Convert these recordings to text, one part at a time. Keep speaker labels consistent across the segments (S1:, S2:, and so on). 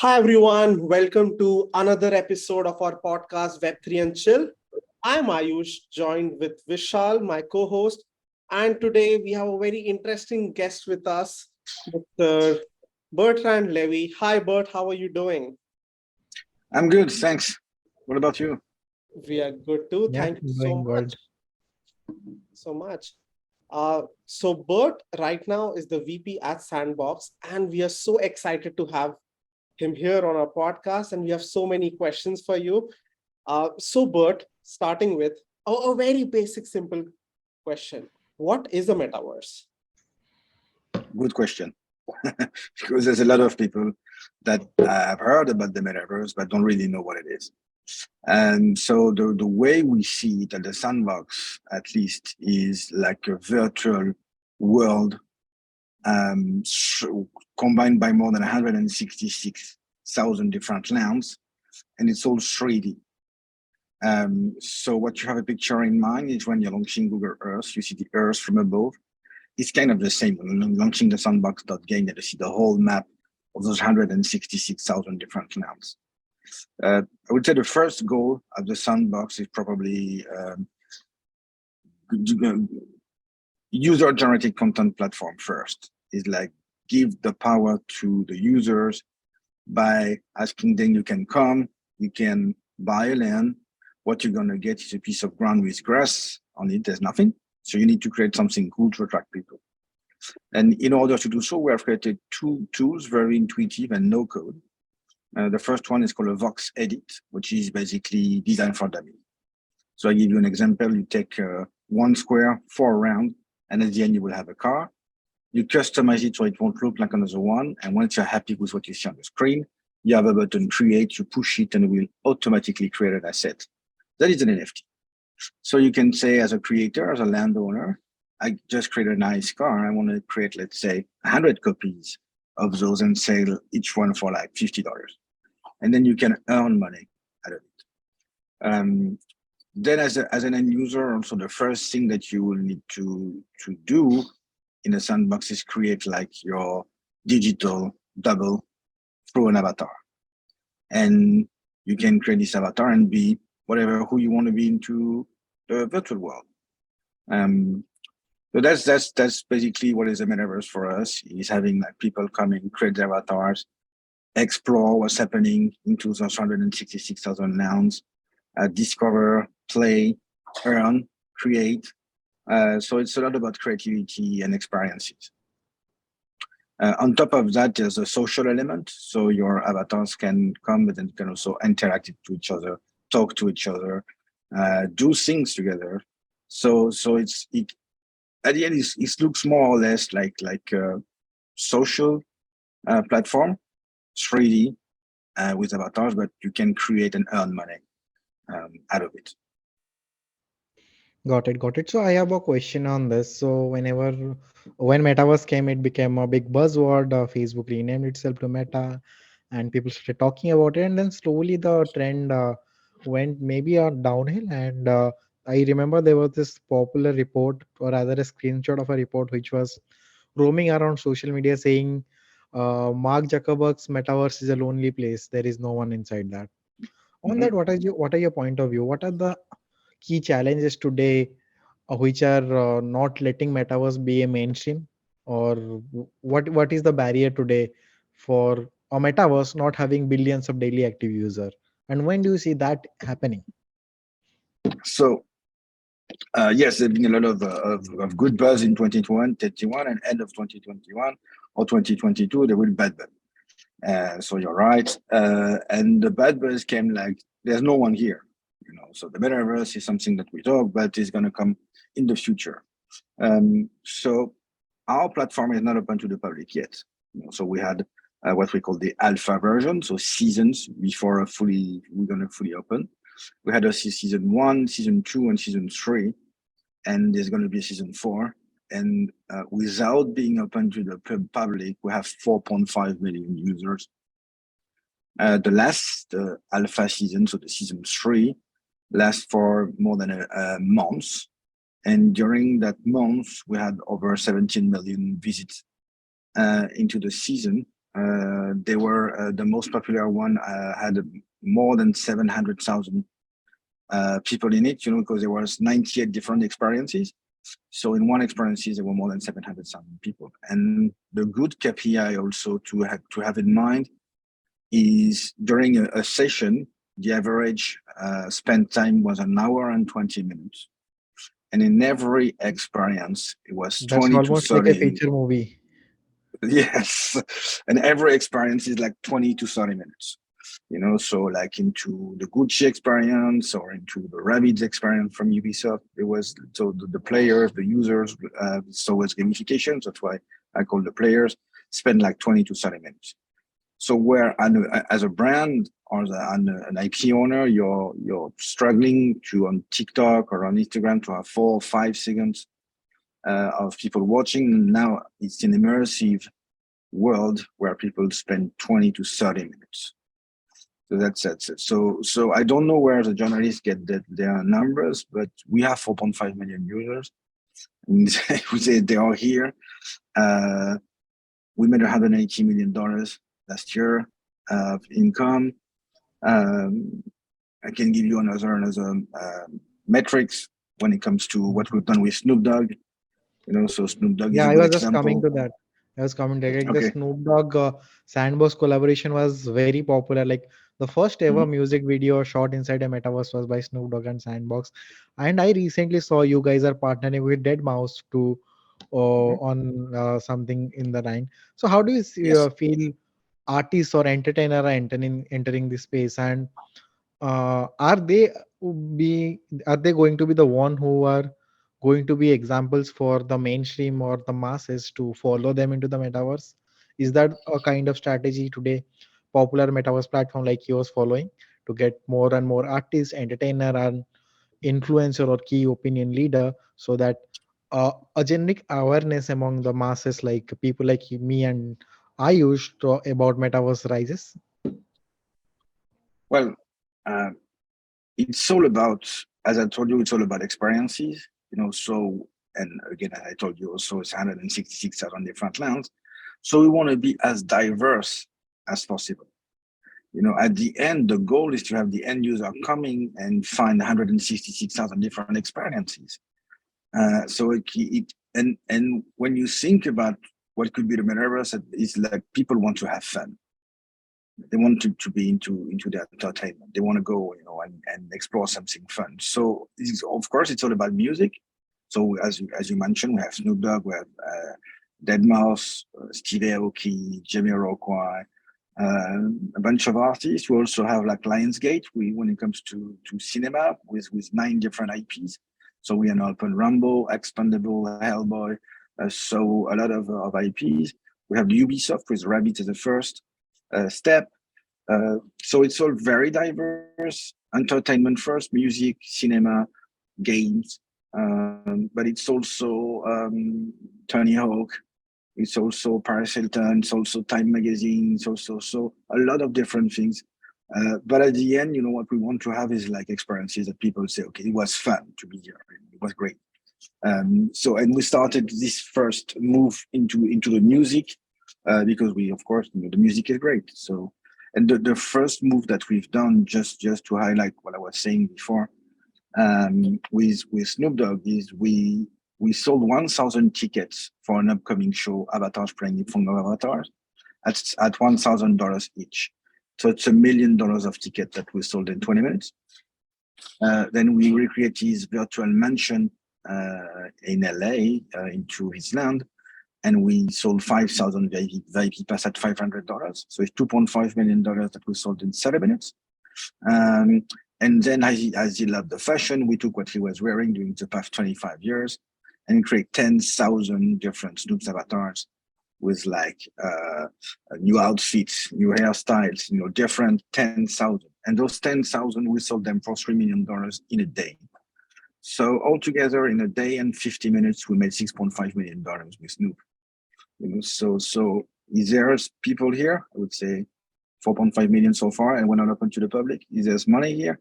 S1: Hi everyone, welcome to another episode of our podcast Web3 and Chill. I'm Aayush, joined with Vishal, my co-host, and today we have a very interesting guest with us, Mr. Bertrand Levy. Hi Bert, how are you doing?
S2: I'm good, thanks. What about you?
S1: We are good too.
S3: Yeah,
S1: Thank you
S3: doing
S1: so much.
S3: good.
S1: So much. So Bert right now is the VP at Sandbox, and we are so excited to have him here on our podcast, and we have so many questions for you. So, Bert, starting with a very basic, simple question. What is a metaverse?
S2: Good question. Because there's a lot of people that have heard about the metaverse but don't really know what it is. And so the way we see it at the sandbox, at least, is like a virtual world um, combined by more than 166,000 different lands, and it's all 3D. So what you have a picture in mind is when you're launching Google Earth, you see the Earth from above. It's kind of the same. When launching the sandbox.game, you see the whole map of those 166,000 different lands. I would say the first goal of the sandbox is probably user-generated content platform first. Is like give the power to the users by asking them you can come, you can buy a land. What you're going to get is a piece of ground with grass on it. There's nothing. So you need to create something cool to attract people. And in order to do so, we have created two tools, very intuitive and no code. The first one is called a Vox Edit, which is basically designed for dummies. So I give you an example. You take 1 square, 4 round, and at the end you will have a car. You customize it so it won't look like another one. And once you're happy with what you see on the screen, you have a button create, you push it, and it will automatically create an asset. That is an NFT. So you can say, as a creator, as a landowner, I just create a nice car. I want to create, let's say, 100 copies of those and sell each one for like $50. And then you can earn money out of it. Then as an end user, also the first thing that you will need to do in a sandbox is create like your digital double through an avatar. And you can create this avatar and be whatever who you want to be into the virtual world. So that's basically what is a metaverse for us, is having like people coming, create their avatars, explore what's happening into those 166,000 lands, discover, play, earn, create. So it's a lot about creativity and experiences. On top of that, there's a social element. So your avatars can come, but then you can also interact with each other, talk to each other, do things together. So it at the end it looks more or less like a social platform, 3D with avatars, but you can create and earn money out of it.
S3: Got it, got it. So I have a question on this. So when Metaverse came, it became a big buzzword. Facebook renamed itself to Meta, and people started talking about it. And then slowly the trend went maybe downhill. And I remember there was this popular report, or rather a screenshot of a report, which was roaming around social media saying, Mark Zuckerberg's Metaverse is a lonely place. There is no one inside that. On
S2: Mhm.
S3: that, what are your point of view? What are the key challenges today which are not letting metaverse be a mainstream, or what is the barrier today for a metaverse not having billions of daily active user, and when do you see that happening?
S2: So yes, there's been a lot of good buzz in 2021 and end of 2021 or 2022, there will be bad buzz. So you're right. And the bad buzz came like, there's no one here. So the metaverse is something that we talk, but it's going to come in the future. So our platform is not open to the public yet. So we had what we call the alpha version, so seasons before we're going to fully open. We had a season 1, season 2, and season 3, and there's going to be a season 4. And without being open to the public, we have 4.5 million users. The last alpha season, so the season 3, lasts for more than a month. And during that month, we had over 17 million visits into the season. They were the most popular one, had more than 700,000 people in it, because there was 98 different experiences. So in one experiences, there were more than 700,000 people. And the good KPI also to have in mind is during a session, the average spend time was 1 hour and 20 minutes. And in every experience, it was
S3: That's
S2: 20 to
S3: almost like a
S2: 30.
S3: feature movie.
S2: Yes. And every experience is like 20 to 30 minutes. So like into the Gucci experience or into the Rabbids experience from Ubisoft, it was so the players, the users, so it's gamification. That's why I call the players spend like 20 to 30 minutes. So where as a brand or an IP owner, you're struggling to on TikTok or on Instagram to have 4 or 5 seconds of people watching. Now it's an immersive world where people spend 20 to 30 minutes. So that's it. So I don't know where the journalists get their numbers, but we have 4.5 million users. And they are here. We made $180 million last year of income. I can give you another metrics when it comes to what we've done with Snoop Dogg. So Snoop Dogg is
S3: Yeah,
S2: a
S3: I
S2: good
S3: was just coming
S2: example.
S3: to that. I was coming to like the
S2: Okay.
S3: Snoop Dogg Sandbox collaboration was very popular. Like the first ever
S2: Mhm.
S3: music video shot inside a metaverse was by Snoop Dogg and Sandbox. And I recently saw you guys are partnering with Dead Mouse to
S2: Mhm.
S3: on something in the line. So how do you
S2: Yes.
S3: feel artists or entertainer are entering this space, and are they be are they going to be the one who are going to be examples for the mainstream or the masses to follow them into the metaverse? Is that a kind of strategy today popular metaverse platform like yours following to get more and more artists, entertainer, and influencer or key opinion leader, so that a generic awareness among the masses, like people like me and Ayush, about metaverse rises?
S2: Well, uh, it's all about, as I told you, it's all about experiences. So, and again, I told you also it's 166,000 different lands. So we want to be as diverse as possible. At the end, the goal is to have the end user coming and find 166,000 different experiences. So and when you think about what could be the metaverse, it's like people want to have fun. They want to be into the entertainment. They want to go, and explore something fun. So of course it's all about music. So as you mentioned, we have Snoop Dogg, we have Dead Mouse, Steve Aoki, Jamiroquai, a bunch of artists. We also have like Lionsgate. When it comes to cinema, with 9 different IPs. So we are now open Rambo, Expendable, Hellboy. So a lot of IPs. We have Ubisoft with Rabbit as the first step. So it's all very diverse. Entertainment first, music, cinema, games. But it's also Tony Hawk. It's also Paris Hilton. It's also Time Magazine. It's also so a lot of different things. But at the end, what we want to have is like experiences that people say, okay, it was fun to be here. It was great. And we started this first move into the music because we, of course, the music is great. So, and the first move that we've done, just to highlight what I was saying before, with Snoop Dogg, is we sold 1,000 tickets for an upcoming show, Avatars playing in front of Avatars, at $1,000 each. So it's $1 million of tickets that we sold in 20 minutes. Then we recreate his virtual mansion in LA into his land, and we sold 5,000 VIP pass at $500. So it's $2.5 million that we sold in 7 minutes. And then as he loved the fashion, we took what he was wearing during the past 25 years and create 10,000 different Snoop's avatars with like new outfits, new hairstyles, different 10,000. And those 10,000, we sold them for $3 million in a day. So altogether, in a day and 50 minutes, we made $6.5 million with Snoop. So is there people here? I would say 4.5 million so far, and we're not open to the public. Is there money here?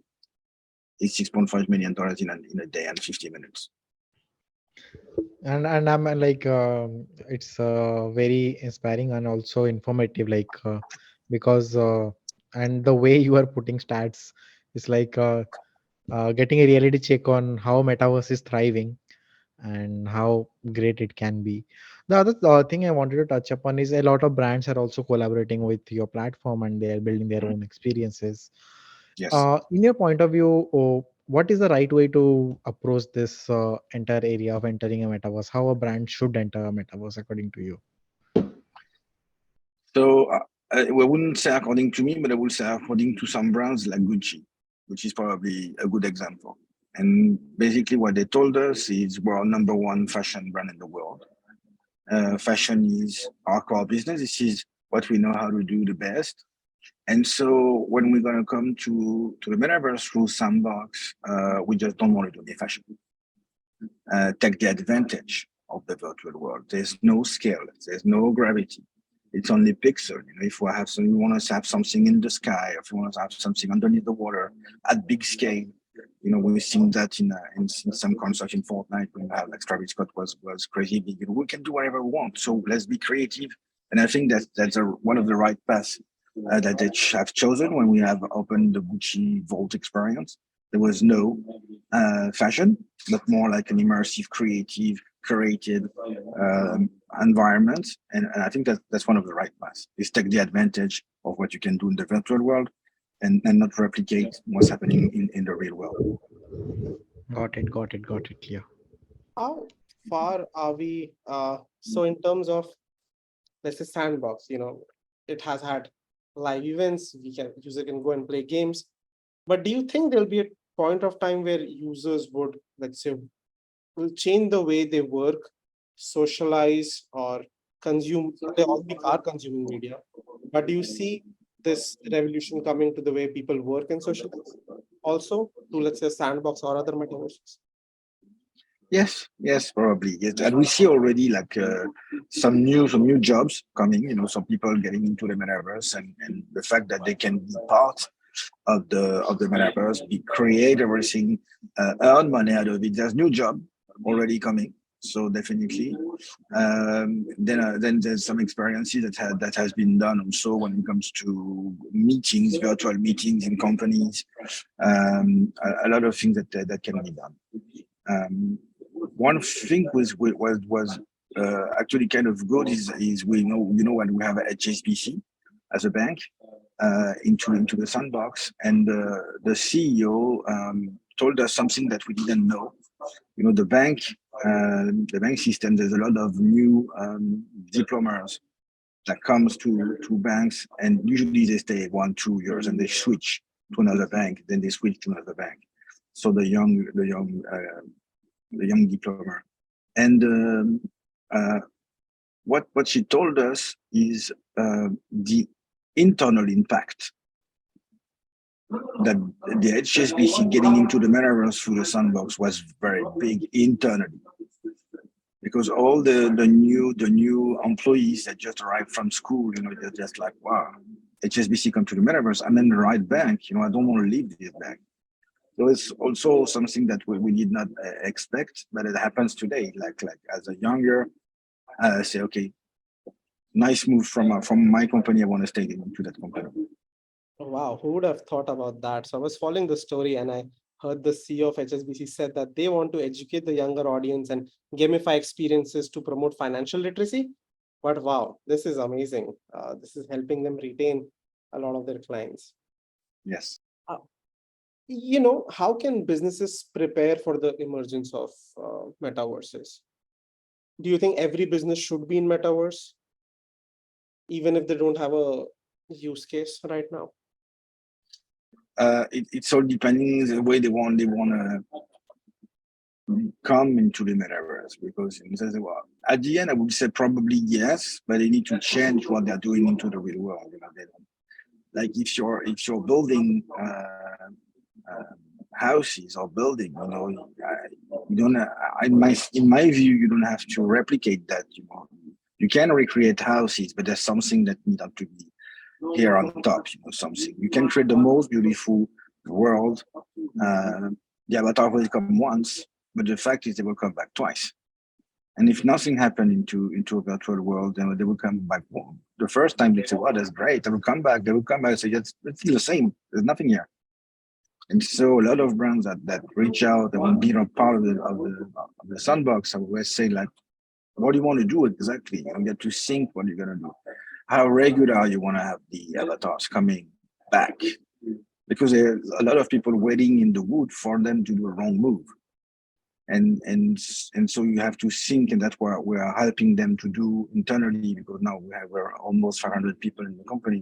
S2: It's $6.5 million in a day and 50 minutes.
S3: And I'm like it's very inspiring and also informative, like because and the way you are putting stats is like getting a reality check on how metaverse is thriving and how great it can be. The other thing I wanted to touch upon is a lot of brands are also collaborating with your platform and they are building their
S2: Mhm.
S3: own experiences.
S2: Yes.
S3: In your point of view, what is the right way to approach this entire area of entering a metaverse? How a brand should enter a metaverse according to you?
S2: So I wouldn't say according to me, but I would say according to some brands like Gucci, which is probably a good example. And basically, what they told us is we're number one fashion brand in the world. Fashion is our core business. This is what we know how to do the best. And so when we're gonna come to the metaverse through Sandbox, we just don't want to do the fashion. Take the advantage of the virtual world. There's no scale. There's no gravity. It's only pixel. You know, if we have some, we want to have something in the sky, if we want to have something underneath the water at big scale. You know, we've seen that in some concerts in Fortnite when we have like Travis Scott was crazy big. You know, we can do whatever we want. So let's be creative. And I think that's one of the right paths that they have chosen when we have opened the Gucci Vault experience. There was no fashion, but more like an immersive, creative, curated environment. And I think that's one of the right paths is take the advantage of what you can do in the virtual world and not replicate what's happening in the real world.
S3: Got it, got it, got it. Clear.
S1: How far are we? So in terms of, let's say, Sandbox, it has had live events. User can go and play games. But do you think there'll be a point of time where users would, let's say, will change the way they work, socialize, or consume? They already are consuming media. But do you see this revolution coming to the way people work and socialize? Also, to, let's say, Sandbox or other metaverses?
S2: Yes, probably. Yes, and we see already like some new jobs coming. You know, some people getting into the metaverse, and the fact that they can be part of the metaverse, be create everything, earn money out of it. There's new job already coming. So definitely, then there's some experiences that has been done also when it comes to meetings, virtual meetings in companies. A lot of things that can be done. One thing was actually kind of good is we know when we have a HSBC as a bank into the sandbox, and the CEO told us something that we didn't know. You know, the bank system. There's a lot of new diplomas that comes to banks, and usually they stay 1-2 years and they switch to another bank. Then they switch to another bank. So the young diploma, and uh, what she told us is the internal impact that the HSBC getting into the metaverse through the sandbox was very big internally, because all the new employees that just arrived from school, you know, they're just like, wow, HSBC come to the metaverse. I'm in the right bank. You know, I don't want to leave this bank. So it's also something that we did not expect, but it happens today. Like as a younger, say, okay, nice move from my company. I want to stay into that company.
S1: Oh, wow, who would have thought about that? So I was following the story and I heard the CEO of HSBC said that they want to educate the younger audience and gamify experiences to promote financial literacy. But wow, this is amazing. This is helping them retain a lot of their clients.
S2: Yes.
S1: Uh, how can businesses prepare for the emergence of metaverses? Do you think every business should be in metaverse, even if they don't have a use case right now?
S2: It's all depending the way they want to come into the metaverse, because well, at the end I would say probably yes, but they need to change what they're doing into the real world. You know, they don't, like if you're building uh, houses or building, you know, you don't. In my view, you don't have to replicate that. You know, you can recreate houses, but there's something that needs to be here on top. You know, something you can create the most beautiful world. Uh, the avatar will come once, but the fact is they will come back twice. And if nothing happened into a virtual world, then they will come back. Well, the first time they say, "Wow, that's great." They will come back. They will come back and say, "It's still the same. There's nothing here." And so a lot of brands that reach out, that will be a part of the sandbox, I always say, like, what do you want to do exactly? You get to think what you're gonna do. How regular you want to have the avatars coming back? Because there's a lot of people waiting in the wood for them to do a wrong move. And so you have to think, and that's what we are helping them to do internally, because now we're almost 500 people in the company,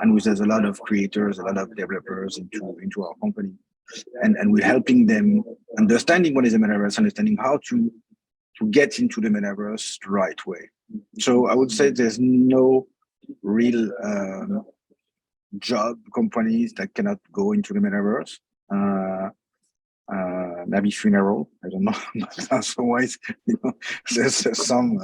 S2: and there's a lot of creators, a lot of developers into our company, and we're helping them understanding what is a metaverse, understanding how to get into the metaverse the right way. So I would say there's no real job companies that cannot go into the metaverse. Maybe funeral, I don't know. Otherwise, there's some.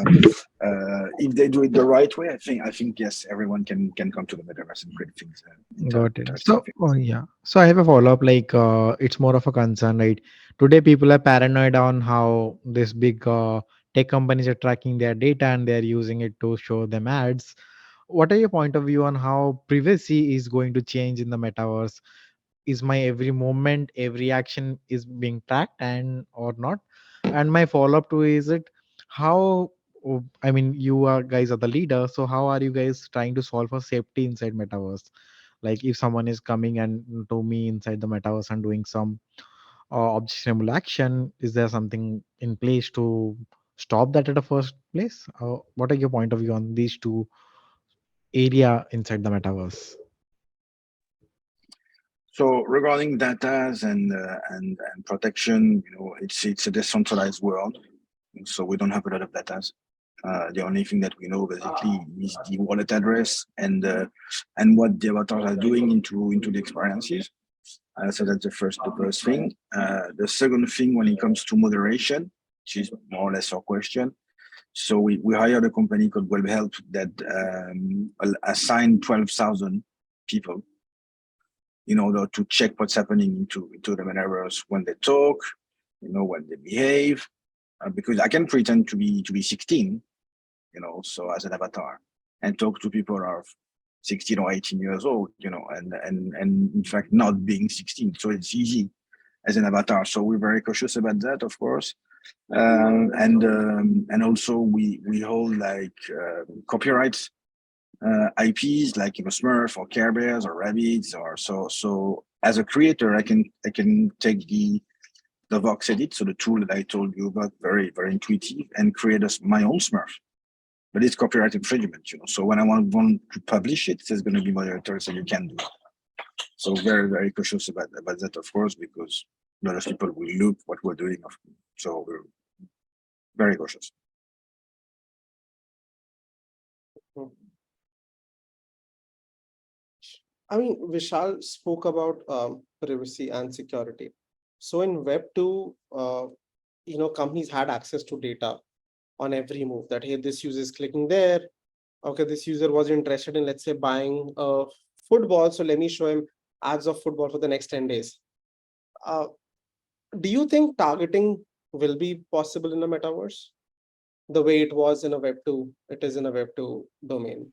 S2: If they do it the right way, I think yes, everyone can come to the metaverse and create things.
S3: Got it. So, oh, yeah. So I have a follow-up. Like, it's more of a concern, right? Today, people are paranoid on how this big tech companies are tracking their data and they're using it to show them ads. What are your point of view on how privacy is going to change in the metaverse? Is my every moment, every action is being tracked and or not? And my follow-up to is it how? I mean, you are guys are the leader, so how are you guys trying to solve for safety inside metaverse? Like if someone is coming and to me inside the metaverse and doing some objectionable action, is there something in place to stop that at the first place? What are your point of view on these two area inside the metaverse?
S2: So regarding data and protection, it's a decentralized world, so we don't have a lot of data. The only thing that we know basically is the wallet address and what the avatars are doing into the experiences. So that's the first thing. The second thing, when it comes to moderation, which is more or less our question. So we hired a company called Web Help that assigned 12,000 people in order to check what's happening into the metaverse when they talk, when they behave. Because I can pretend to be 16, so as an avatar, and talk to people who are 16 or 18 years old, and in fact not being 16. So it's easy as an avatar. So we're very cautious about that, of course. And also we hold like copyrights IPs like Smurf or Care Bears or Rabbits or so as a creator I can take the Vox edit, so the tool that I told you about, very very intuitive, and create my own Smurf, but it's copyright infringement, so when I want to publish it, there's going to be moderators, so you can do it. So very very cautious about that, of course, because a lot of people will look what we're doing, so we're very cautious.
S1: I mean, Vishal spoke about privacy and security. So in Web 2, companies had access to data on every move that, hey, this user is clicking there. Okay, this user was interested in, let's say, buying a football. So let me show him ads of football for the next 10 days. Do you think targeting will be possible in a metaverse? The way it was in a Web 2, it is in a Web 2 domain.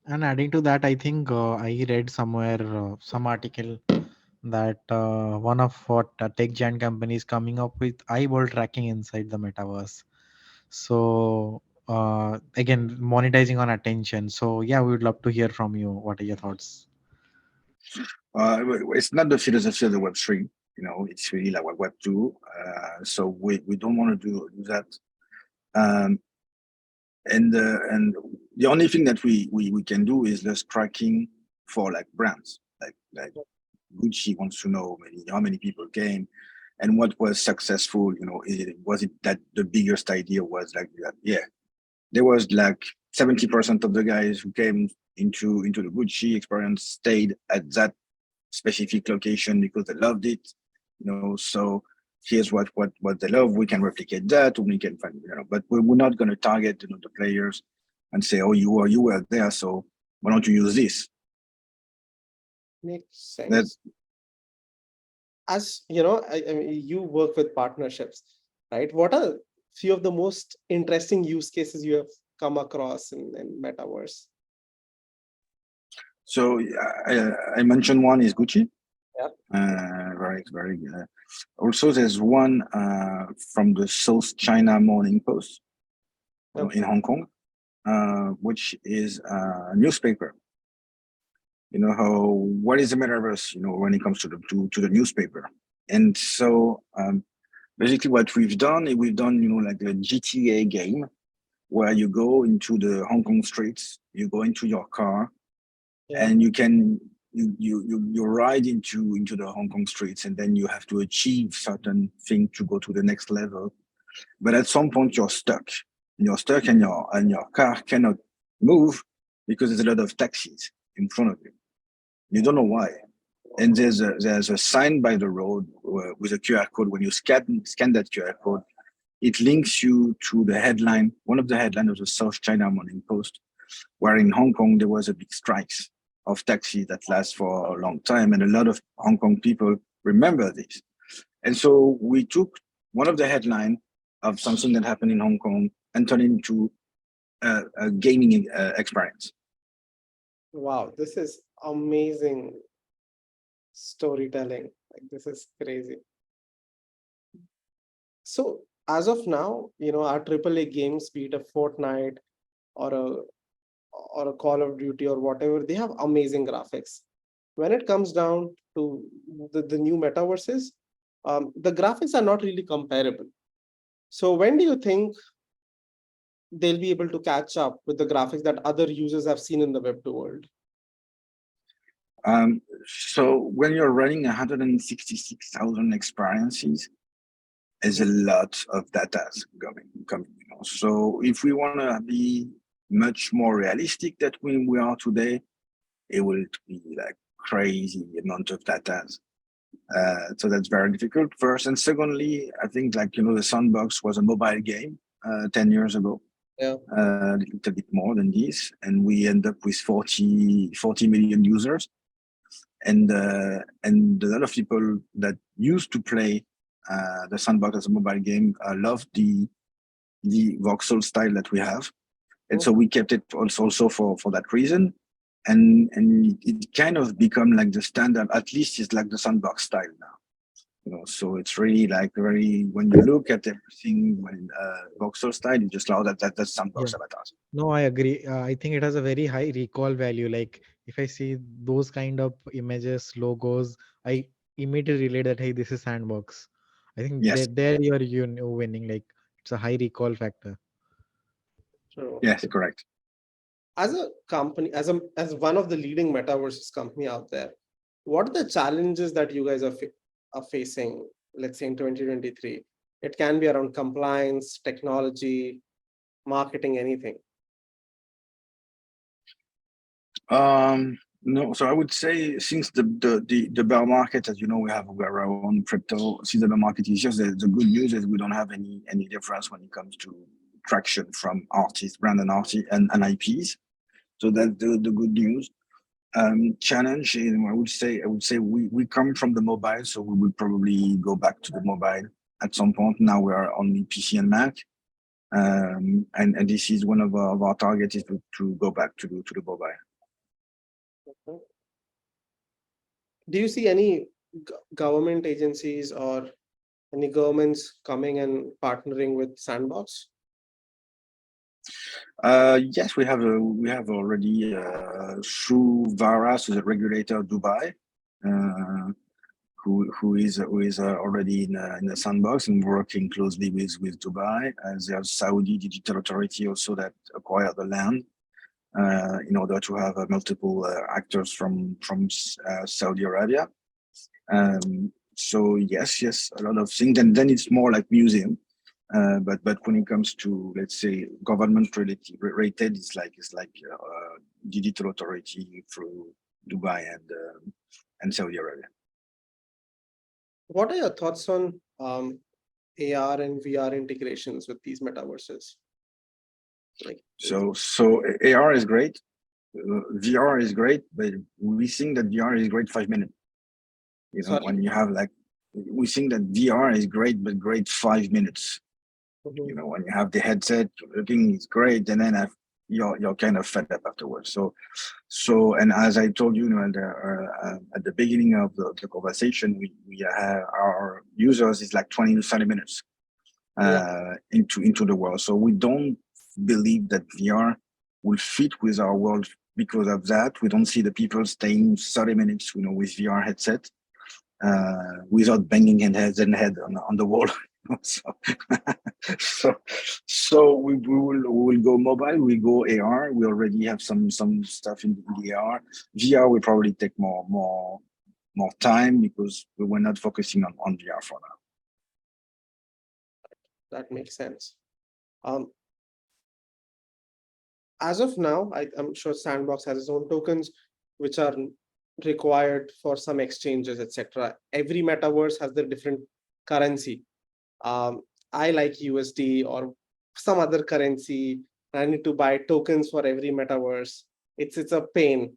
S3: And adding to that, I think I read somewhere some article that one of what tech giant companies coming up with eyeball tracking inside the metaverse. So again, monetizing on attention. So yeah, we would love to hear from you. What are your thoughts?
S2: It's not the philosophy of the Web3, it's really like Web 2. So we don't want to do that. And the only thing that we can do is less tracking for like brands, like Gucci wants to know how many people came and what was successful. Was it that the biggest idea was like that? Yeah, there was like 70% of the guys who came into the Gucci experience stayed at that specific location because they loved it. So here's what they love. We can replicate that. We can find, but we're not going to target the players and say, oh, you were there, so why don't you use this?
S1: Makes sense. As you know, I mean, you work with partnerships, right? What are few of the most interesting use cases you have come across in Metaverse?
S2: So I mentioned one is Gucci.
S1: Yeah.
S2: Very. Also, there's one from the South China Morning Post in Hong Kong, which is a newspaper. You know what is the metaverse? When it comes to the newspaper, and so basically what we've done is like a GTA game where you go into the Hong Kong streets, you go into your car, and you ride into the Hong Kong streets, and then you have to achieve certain thing to go to the next level. But at some point you're stuck. And your car cannot move because there's a lot of taxis in front of you. You don't know why. And there's a sign by the road with a QR code. When you scan that QR code, it links you to the headline, one of the headlines of the South China Morning Post, where in Hong Kong there was a big strikes of taxis that last for a long time, and a lot of Hong Kong people remember this. And so we took one of the headlines of something that happened in Hong Kong and turned it into a gaming experience.
S1: Wow, this is amazing storytelling. Like, this is crazy. So as of now, our AAA games, be it a Fortnite or a Call of Duty or whatever, they have amazing graphics. When it comes down to the new metaverses, the graphics are not really comparable. So when do you think they'll be able to catch up with the graphics that other users have seen in the Web2 world?
S2: So when you're running 166,000 experiences, there's a lot of data coming. So if we want to be much more realistic that we are today, it will be like crazy amount of data. So that's very difficult. First, and secondly, I think the Sandbox was a mobile game 10 years ago.
S1: Yeah.
S2: A little bit more than this, and we end up with 40 million users, and a lot of people that used to play the Sandbox as a mobile game love the voxel style that we have, and so we kept it also for that reason, and it kind of become like the standard. At least it's like the Sandbox style now. So it's really like when you look at everything when voxel style, you just know that's Sandbox avatars.
S3: No, I agree. I think it has a very high recall value. Like if I see those kind of images, logos, I immediately relate that, hey, this is Sandbox. I think
S2: Yes.
S3: there you're winning. Like it's a high recall factor.
S1: True.
S2: Yes, correct.
S1: As a company, as one of the leading metaverses company out there, what are the challenges that you guys are facing, let's say in 2023? It can be around compliance, technology, marketing, anything.
S2: No, so I would say since the bear market, as you know, we have our own crypto. Since the bear market is just the good news is we don't have any difference when it comes to traction from artists, brand and artists and IPs. So that's the good news. Challenge, I would say we come from the mobile, so we will probably go back to the mobile at some point. Now we are only PC and Mac, and this is one of our targets is to go back to the mobile.
S1: Do you see any government agencies or any governments coming and partnering with Sandbox?
S2: Yes, we have already through VARA, so the regulator of Dubai, who is already in the Sandbox and working closely with Dubai. There's Saudi Digital Authority also that acquired the land in order to have multiple actors from Saudi Arabia. So yes, a lot of things, and then it's more like museum. But when it comes to, let's say, government rated, it's like digital authority through Dubai and Saudi Arabia.
S1: What are your thoughts on AR and VR integrations with these metaverses?
S2: So AR is great, VR is great, but we think that VR is great 5 minutes. When you have we think that VR is great, but great 5 minutes. You know, when you have the headset, you're looking, it's great, and then you're kind of fed up afterwards. So, and as I told you, at the beginning of the conversation, we have our users is like 20 to 30 minutes into the world. So we don't believe that VR will fit with our world because of that. We don't see the people staying 30 minutes, you know, with VR headset without banging head on the wall. so, so we will go mobile, we go AR. We already have some stuff in the AR. VR will probably take more time because we were not focusing on VR for now.
S1: That makes sense. As of now, I'm sure Sandbox has its own tokens, which are required for some exchanges, etc. Every metaverse has their different currency. I like USD or some other currency. I need to buy tokens for every metaverse. It's a pain.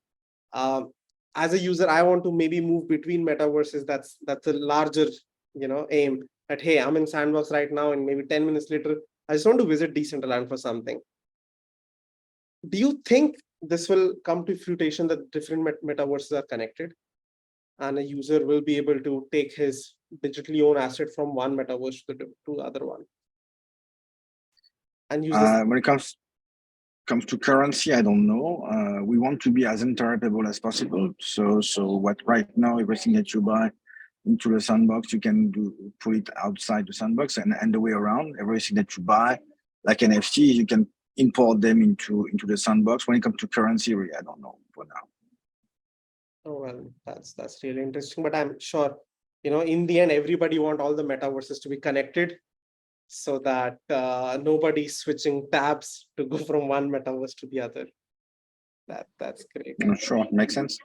S1: As a user, I want to maybe move between metaverses. That's a larger, aim. That hey, I'm in Sandbox right now, and maybe 10 minutes later, I just want to visit Decentraland for something. Do you think this will come to fruition that different metaverses are connected, and a user will be able to take his digitally owned asset from one metaverse to the other one, and use this?
S2: When it comes to currency, I don't know. We want to be as interoperable as possible. So what right now, everything that you buy into the sandbox, you can put it outside the sandbox, and the way around. Everything that you buy, like NFT, you can import them into the sandbox. When it comes to currency, really, I don't know for now.
S1: Oh well, that's really interesting. But I'm sure, in the end, everybody want all the metaverses to be connected, so that nobody's switching tabs to go from one metaverse to the other. That's great.
S2: Sure, makes sense.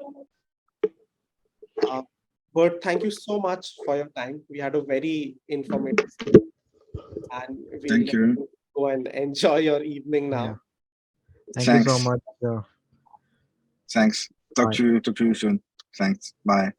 S1: Bert, thank you so much for your time. We had a very informative, and
S2: Thank you.
S1: Go and enjoy your evening now.
S3: Yeah. Thank you so much.
S2: Thanks. Talk
S3: Bye.
S2: to you soon. Thanks. Bye.